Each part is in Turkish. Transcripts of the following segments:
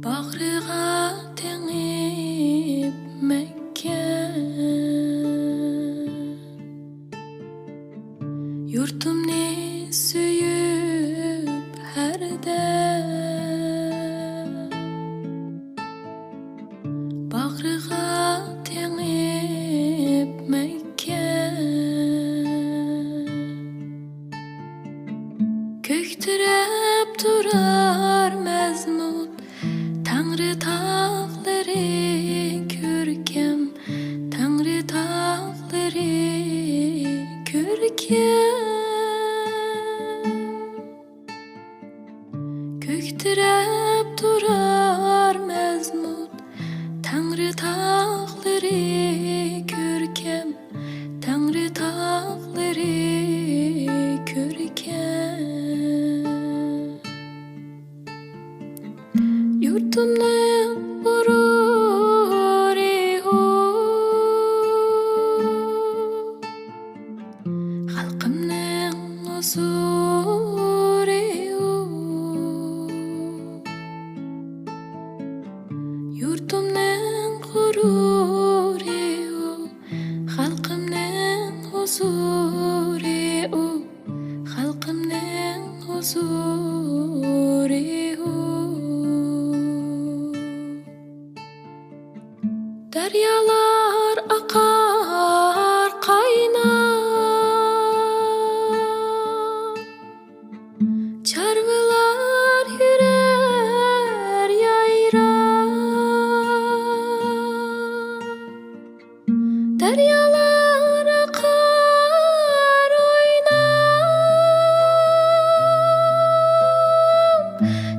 Bagriga tengip Mekke Yurtumni suyup herdem Bagriga tengip Mekke Köktürep durar mezmut Tangri tağları körkem Tangri tağları körkem Köktürep durar mezmut Tangri tağları körkem Tangri tağları körkem Yurtumning g'ururi u Xalqimning huzuri u Yurtumning g'ururi u Xalqimning huzuri u Xalqimning huzuri u Deryalar akar kaynar Çarvılar yürür yayran Deryalar akar oynar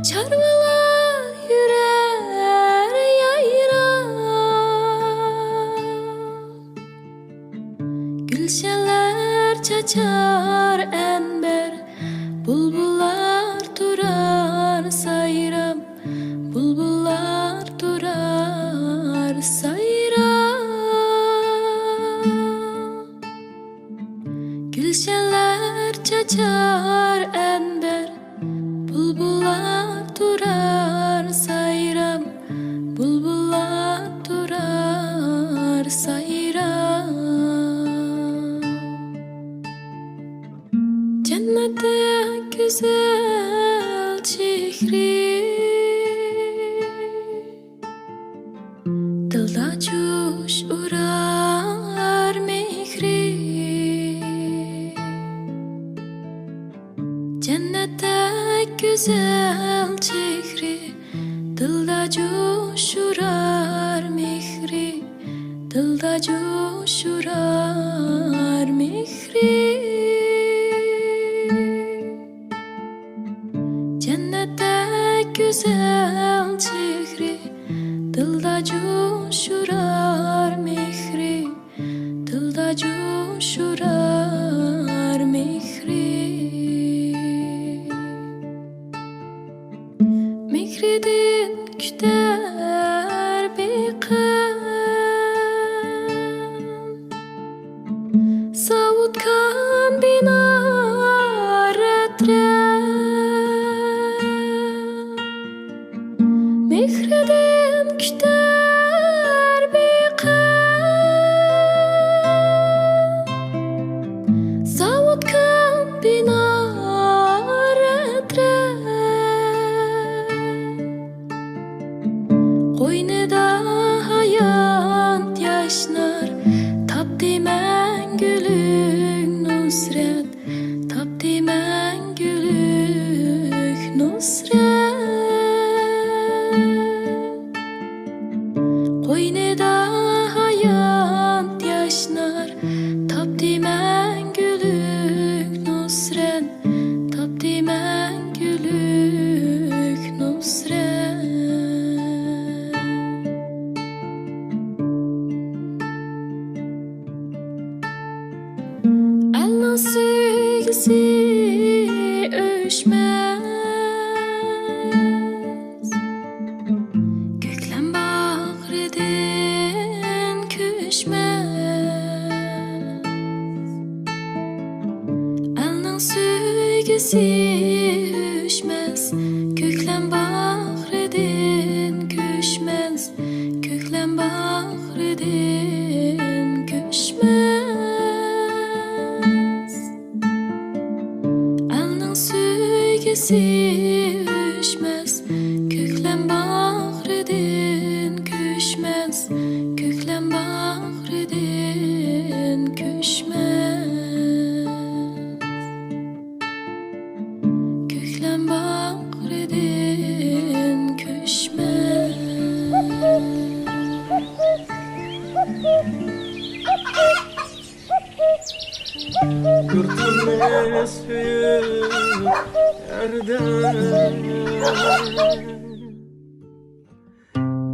Çarvılar yürür yayran Gülşenler çaçar enber Bulbullar durar sayram Bulbullar durar sayram Gülşenler çaçar enber Bulbullar durar sayram Bulbullar durar sayram Cennette güzel çehri Dilda cuş urar mehri Cennette güzel çehri Dilda cuş urar mehri Dilda cuş urar mehri Cennette güzel çehri Dilda coşurar mehri Dilda coşurar mehri Mehridin küter bir kız Savutkan binar etre Mehridin küter bir kız Savutkan binar etre Qo'ynida hayot yashnar Topdi mangulik nusrat Topdi mangulik nusrat Qo'ynida hayot yashnar Topdi mangulik nusrat Topdi mangulik nusrat Elning sevgisi o'chmas Ko'klam bag'ridan ko'chmas Elning sevgisi o'chmas Ko'klam bag'ridan suyup yerden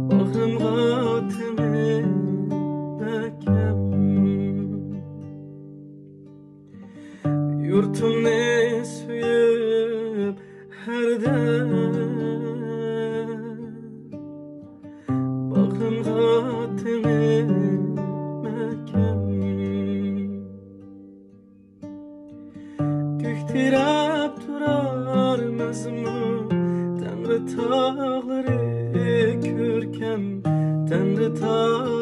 Bağrımğa temizlekem Yurtum ne suyup herden Bağrımğa temizlekem Göktirap durar mızmı Tanrı tağları körkem Tanrı tağları